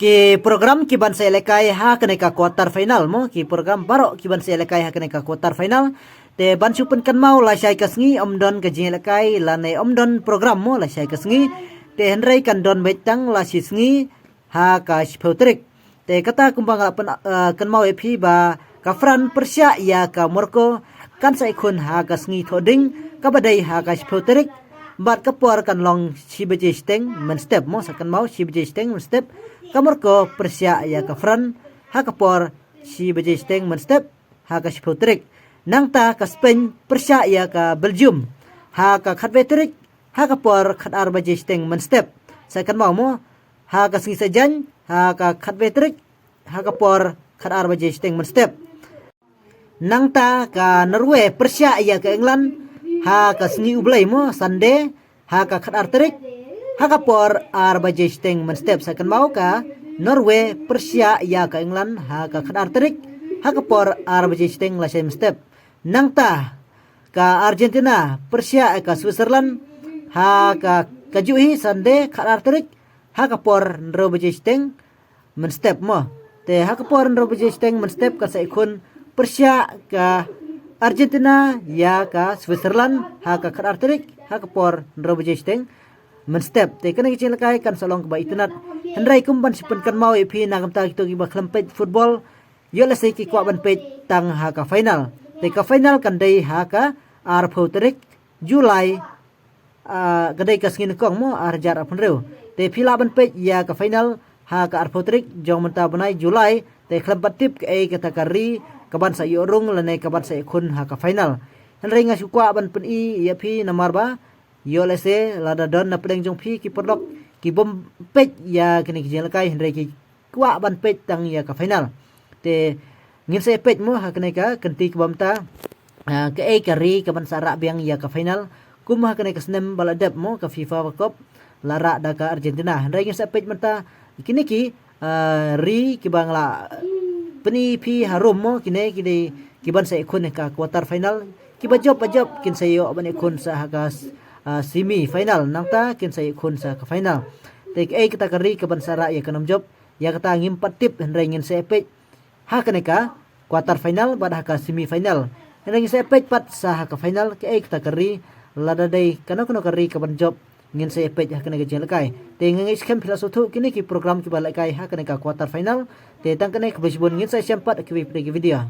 Ki program ki ban selekai ha kene ka quarter final mo ki program baro ki ban selekai ha kene ka quarter final te ban supun kan mau la syai kasngi omdon ka jelekai la nei omdon program mo la syai kasngi te henrei kan don betang la sisngi ha ka spotrik te kata kumbang kan mau epi ba ka fran persia ya ka morko kan sai khun ha kasngi thoding ka badai ha ka spotrik bat kapor kan long sibeje steng men step mo sakan mau sibeje steng men step kamar ko persia ya ka fran ha kapor sibeje steng men step ha ka spotrik nangta ka spain persia ya ka belgium ha ka khatvetrik ha kapor khatar beje steng men step sakan mau mo ha ka singi sajan ha ka khatvetrik ha kapor khatar beje steng men step nangta ka norway persia ya ka england ha ka singi ublai mo Sunday ha ka khatar terik ha ka por baje steng men step sakan mau ka Norway Persia ya ka England ha ka khatar terik ha ka por baje steng la sem step nangta ka Argentina Persia ka Switzerland ha ka kajuhi Sunday khatar terik ha ka por baje steng men step mo te ha ka por baje steng men step ka sai khun Persia ka Argentina ya ka Switzerland ha ka khatar terik ha ka por baje steng men step te kana kecil kai kan salong ba internet hendrai kumban sipen kan mau epi na kam ta kita ki ba klempet football yo la sei ki kwa ban pet tang ha ka final te ka final kan dei ha ka terik Julai gadai ka sngin kong mo jar apun reu te pila ban pet ya ka final ha ka terik jong menta banai Julai te klempet tip ke kata kari kaban sa yorung lane kaban sa khun ha ka final hendrai nga sukwa ban pen i ya pi namar ba yo lese lada don na pedeng jong pi ki podok ki bom pet ya kini kijel kai hendrai ki kwa ban pet tang ya ka final te ngin se pet mo ha kene ka kenti ki bom ta ke kari kaban sa ra biang ya ka final kum ha kene ka snem baladep mo ka FIFA World Cup lara da ka Argentina hendrai ngin se pet menta kini ki ri ki bangla peni pi harum mo kini kiban sa ikun ka quarter final kiba job kin sayo ban ikun sa hagas semi final nangta kin sa ikun sa ka final te kita kari kaban sara ya kanam job ya kata ngimpat tip hendrai ngin sa epek ha kaneka quarter final bad ha ka semi final hendrai ngin sa epek pat sa ha ka final kita kari lada dai kano kari kaban job ngin sa epek ha kaneka jelakai te ngai scam filosofi kini ki program ki balai kai ha kaneka quarter final te tang kaneka bisbon ngin sa sempat ki video